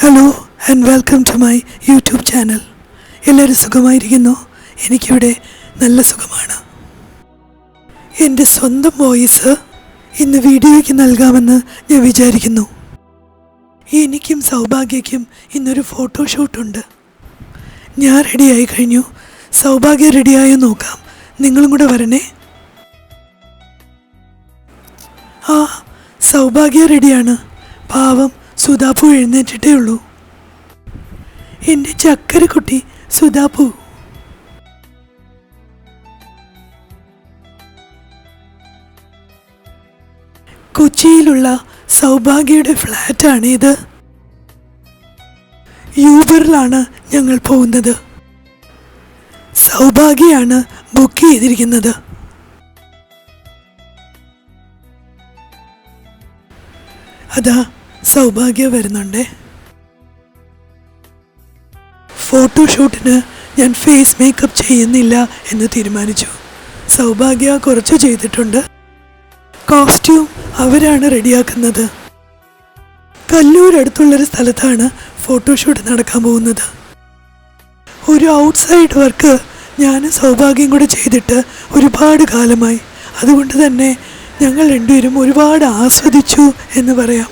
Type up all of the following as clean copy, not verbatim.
Hello and welcome to my YouTube channel. എല്ലാവരും സുഖമായിരിക്കുന്നു? എനിക്കിവിടെ നല്ല സുഖമാണ്. എൻ്റെ സ്വന്തം വോയിസ് ഇന്ന് വീഡിയോയ്ക്ക് നൽകാമെന്ന് ഞാൻ വിചാരിക്കുന്നു. എനിക്കും സൗഭാഗ്യയ്ക്കും ഇന്നൊരു ഫോട്ടോഷൂട്ടുണ്ട്. ഞാൻ റെഡിയായി കഴിഞ്ഞു. സൗഭാഗ്യ റെഡിയായോ നോക്കാം. നിങ്ങളും കൂടെ വരണേ. സൗഭാഗ്യ റെഡിയാണ്. പാവം സുധാപ്പു എഴുന്നേറ്റിട്ടേ ഉള്ളൂ. എൻ്റെ ചക്കരക്കുട്ടി സുധാപ്പു. കൊച്ചിയിലുള്ള സൗഭാഗ്യയുടെ ഫ്ലാറ്റാണ് ഇത്. യൂബറിലാണ് ഞങ്ങൾ പോകുന്നത്. സൗഭാഗ്യയാണ് ബുക്ക് ചെയ്തിരിക്കുന്നത്. അതാ സൗഭാഗ്യ വരുന്നുണ്ടേ. ഫോട്ടോഷൂട്ടിന് ഞാൻ ഫേസ് മേക്കപ്പ് ചെയ്യുന്നില്ല എന്ന് തീരുമാനിച്ചു. സൗഭാഗ്യ കുറച്ച് ചെയ്തിട്ടുണ്ട്. കോസ്റ്റ്യൂം അവരാണ് റെഡിയാക്കുന്നത്. കല്ലൂരടുത്തുള്ളൊരു സ്ഥലത്താണ് ഫോട്ടോഷൂട്ട് നടക്കാൻ പോകുന്നത്. ഒരു ഔട്ട്സൈഡ് വർക്ക് ഞാനും സൗഭാഗ്യം കൂടെ ചെയ്തിട്ട് ഒരുപാട് കാലമായി. അതുകൊണ്ട് തന്നെ ഞങ്ങൾ രണ്ടുപേരും ഒരുപാട് ആസ്വദിച്ചു എന്ന് പറയാം.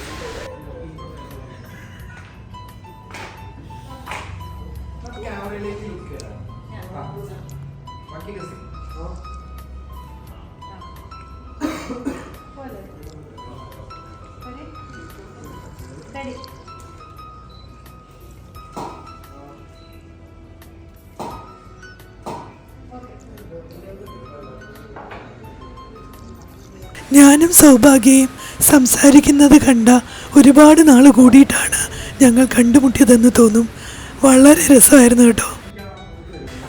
ഞാനും സൗഭാഗ്യയും സംസാരിക്കുന്നത് കണ്ട ഒരുപാട് നാൾ കൂടിയിട്ടാണ് ഞങ്ങൾ കണ്ടുമുട്ടിയതെന്ന് തോന്നും. വളരെ രസമായിരുന്നു കേട്ടോ.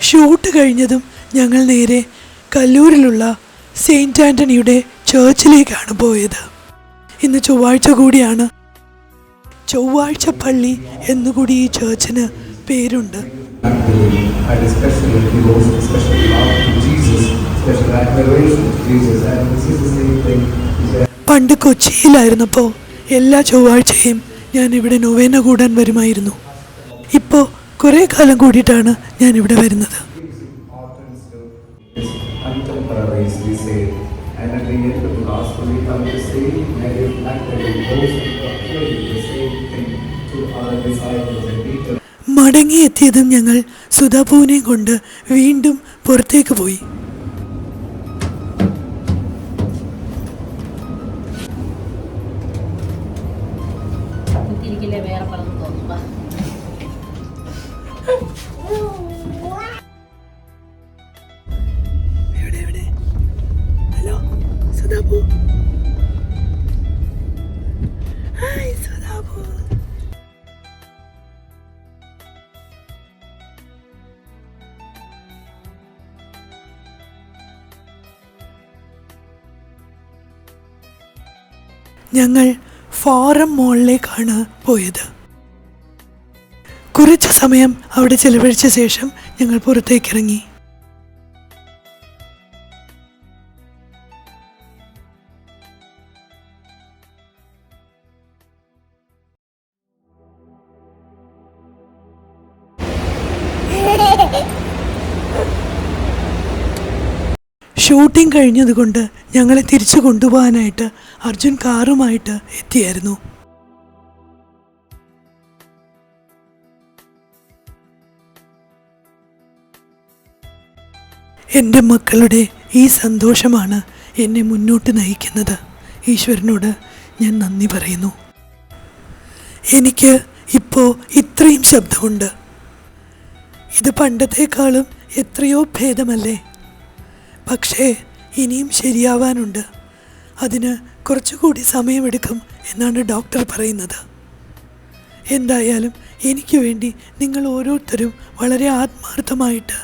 ഷൂട്ട് കഴിഞ്ഞതും ഞങ്ങൾ നേരെ കല്ലൂരിലുള്ള സെയിൻറ്റ് ആൻ്റണിയുടെ ചേർച്ചിലേക്കാണ് പോയത്. ഇന്ന് ചൊവ്വാഴ്ച കൂടിയാണ്. ചൊവ്വാഴ്ച പള്ളി എന്നുകൂടി ഈ ചേർച്ചിന് പേരുണ്ട്. പണ്ട് കൊച്ചിയിലായിരുന്നപ്പോൾ എല്ലാ ചൊവ്വാഴ്ചയും ഞാൻ ഇവിടെ നൊവേന കൂടാൻ വരുമായിരുന്നു. ഇപ്പോൾ കുറേ കാലം കൂടിയിട്ടാണ് ഞാൻ ഇവിടെ വരുന്നത്. മടങ്ങിയെത്തിയതും ഞങ്ങൾ സുധാപുവിനെയും കൊണ്ട് വീണ്ടും പുറത്തേക്ക് പോയി. ഹലോ സുധാപു. ഹായ് സുധാപു. ഞങ്ങൾ ഫോറം മോളിലേക്കാണ് പോയത്. കുറച്ച് സമയം അവിടെ ചെലവഴിച്ച ശേഷം ഞങ്ങൾ പുറത്തേക്കിറങ്ങി. ഷൂട്ടിംഗ് കഴിഞ്ഞതുകൊണ്ട് ഞങ്ങളെ തിരിച്ചു കൊണ്ടുപോകാനായിട്ട് അർജുൻ കാറുമായിട്ട് എത്തിയായിരുന്നു. എൻ്റെ മക്കളുടെ ഈ സന്തോഷമാണ് എന്നെ മുന്നോട്ട് നയിക്കുന്നത്. ഈശ്വരനോട് ഞാൻ നന്ദി പറയുന്നു. എനിക്ക് ഇപ്പോൾ ഇത്രയും ശബ്ദമുണ്ട്. ഇത് പണ്ടത്തേക്കാളും എത്രയോ ഭേദമല്ലേ? പക്ഷേ ഇനിയും ശരിയാവാനുണ്ട്. അതിന് കുറച്ചുകൂടി സമയമെടുക്കും എന്നാണ് ഡോക്ടർ പറയുന്നത്. എന്തായാലും എനിക്ക് വേണ്ടി നിങ്ങൾ ഓരോരുത്തരും വളരെ ആത്മാർത്ഥമായിട്ട്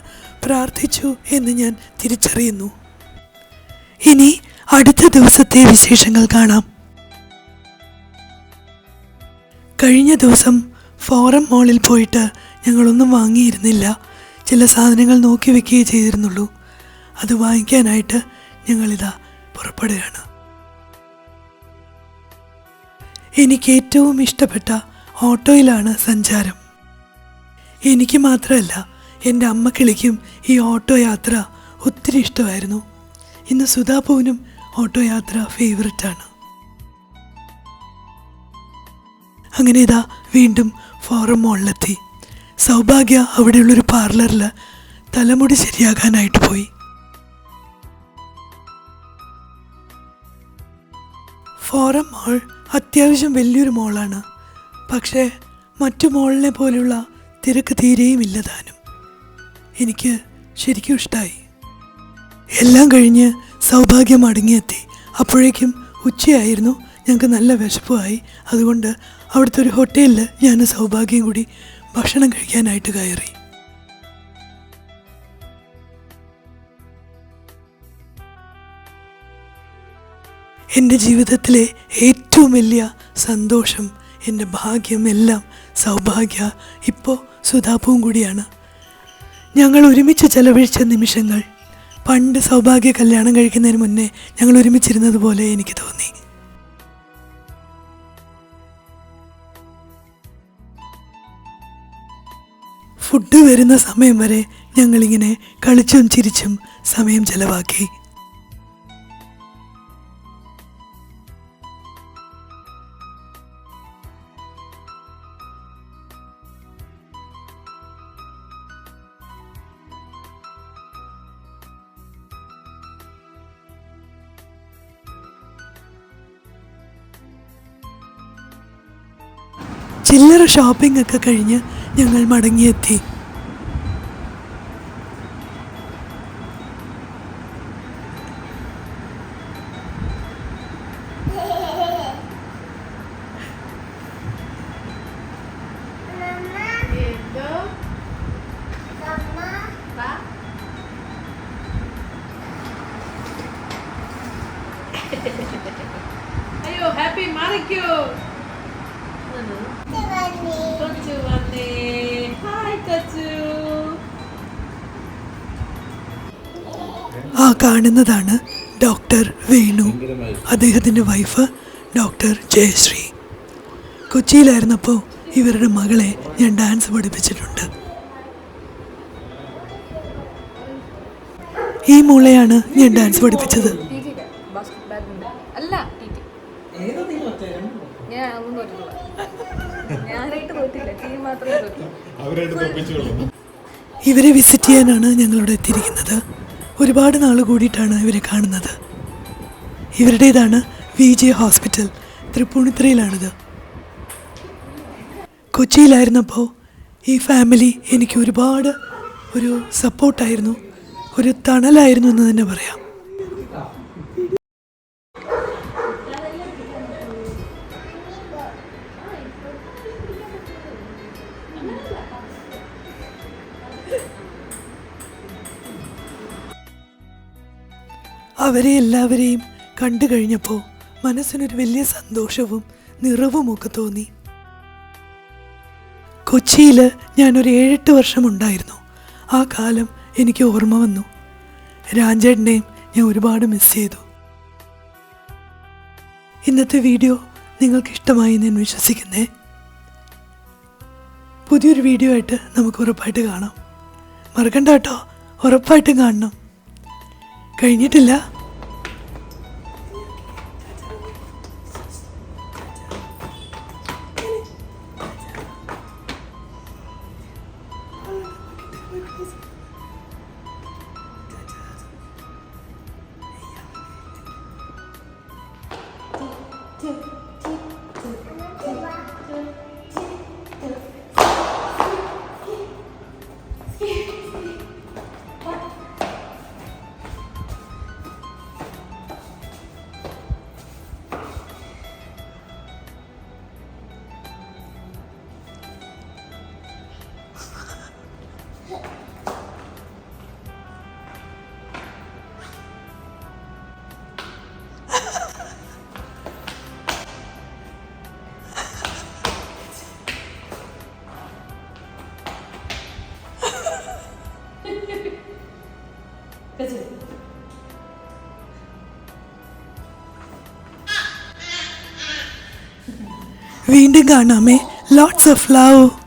പ്രാർത്ഥിച്ചു എന്ന് ഞാൻ തിരിച്ചറിയുന്നു. ഇനി അടുത്ത ദിവസത്തെ വിശേഷങ്ങൾ കാണാം. കഴിഞ്ഞ ദിവസം ഫോറം മോളിൽ പോയിട്ട് ഞങ്ങളൊന്നും വാങ്ങിയിരുന്നില്ല. ചില സാധനങ്ങൾ നോക്കി വെക്കുകയേ ചെയ്തിരുന്നുള്ളൂ. അത് വാങ്ങിക്കാനായിട്ട് ഞങ്ങളിതാ പുറപ്പെടുകയാണ്. എനിക്ക് ഏറ്റവും ഇഷ്ടപ്പെട്ട ഓട്ടോയിലാണ് സഞ്ചാരം. എനിക്ക് മാത്രമല്ല, എൻ്റെ അമ്മ കിളിക്കും ഈ ഓട്ടോ യാത്ര ഒത്തിരി ഇഷ്ടമായിരുന്നു. ഇന്ന് സുധാപൂവിനും ഓട്ടോ യാത്ര ഫേവററ്റാണ്. അങ്ങനെ ഇതാ വീണ്ടും ഫോറം മോളിലെത്തി. സൗഭാഗ്യ അവിടെയുള്ളൊരു പാർലറിൽ തലമുടി ശരിയാകാനായിട്ട് പോയി. ഫോറം മോൾ അത്യാവശ്യം വലിയൊരു മോളാണ്. പക്ഷേ മറ്റു മോളിനെ പോലുള്ള തിരക്ക് തീരെയും ഇല്ലതാനും. എനിക്ക് ശരിക്കും ഇഷ്ടമായി. എല്ലാം കഴിഞ്ഞ് സൗഭാഗ്യം മടങ്ങിയെത്തി. അപ്പോഴേക്കും ഉച്ചയായിരുന്നു. ഞങ്ങൾക്ക് നല്ല വിശപ്പുമായി. അതുകൊണ്ട് അവിടുത്തെ ഒരു ഹോട്ടലിൽ ഞാൻ സൗഭാഗ്യം കൂടി ഭക്ഷണം കഴിക്കാനായിട്ട് കയറി. എൻ്റെ ജീവിതത്തിലെ ഏറ്റവും വലിയ സന്തോഷം, എൻ്റെ ഭാഗ്യം എല്ലാം സൗഭാഗ്യ ഇപ്പോൾ സുധാപൂവും കൂടിയാണ്. ഞങ്ങൾ ഒരുമിച്ച് ചെലവഴിച്ച നിമിഷങ്ങൾ പണ്ട് സൗഭാഗ്യ കല്യാണം കഴിക്കുന്നതിന് മുന്നേ ഞങ്ങൾ ഒരുമിച്ചിരുന്നത് പോലെ എനിക്ക് തോന്നി. ഫുഡ് വരുന്ന സമയം വരെ ഞങ്ങളിങ്ങനെ കളിച്ചും ചിരിച്ചും സമയം ചെലവാക്കി. ചില്ലറ ഷോപ്പിംഗ് ഒക്കെ കഴിഞ്ഞ് ഞങ്ങൾ മടങ്ങിയെത്തി. അയ്യോ ഹാപ്പി മാറിക്കോ. ആ കാണുന്നതാണ് ഡോക്ടർ വേണു, അദ്ദേഹത്തിൻ്റെ വൈഫ് ഡോക്ടർ ജയശ്രീ. കൊച്ചിയിലായിരുന്നപ്പോൾ ഇവരുടെ മകളെ ഞാൻ ഡാൻസ് പഠിപ്പിച്ചിട്ടുണ്ട്. ഈ മോളെയാണ് ഞാൻ ഡാൻസ് പഠിപ്പിച്ചത്. ഇവരെ വിസിറ്റ് ചെയ്യാനാണ് ഞങ്ങളിവിടെ എത്തിയിരിക്കുന്നത്. ഒരുപാട് നാൾ കൂടിയിട്ടാണ് ഇവരെ കാണുന്നത്. ഇവരുടേതാണ് VJ ഹോസ്പിറ്റൽ, തൃപ്പൂണിത്തുറയിലാണിത്. കൊച്ചിയിലായിരുന്നപ്പോൾ ഈ ഫാമിലി എനിക്ക് ഒരുപാട് ഒരു സപ്പോർട്ടായിരുന്നു, ഒരു തണലായിരുന്നു എന്ന് തന്നെ പറയാം. അവരെ എല്ലാവരെയും കണ്ടു കഴിഞ്ഞപ്പോൾ മനസ്സിനൊരു വലിയ സന്തോഷവും നിറവുമൊക്കെ തോന്നി. കൊച്ചിയിൽ ഞാനൊരു 7-8 വർഷമുണ്ടായിരുന്നു. ആ കാലം എനിക്ക് ഓർമ്മ വന്നു. രാജേട്ടനെയും ഞാൻ ഒരുപാട് മിസ് ചെയ്തു. ഇന്നത്തെ വീഡിയോ നിങ്ങൾക്ക് ഇഷ്ടമായി ഞാൻ വിശ്വസിക്കുന്നേ. പുതിയൊരു വീഡിയോ ആയിട്ട് നമുക്ക് ഉറപ്പായിട്ട് കാണാം. മറക്കണ്ട കേട്ടോ, ഉറപ്പായിട്ടും കാണണം. കഴിഞ്ഞിട്ടില്ല. വീണ്ടും കാണാമേ. Lots of love.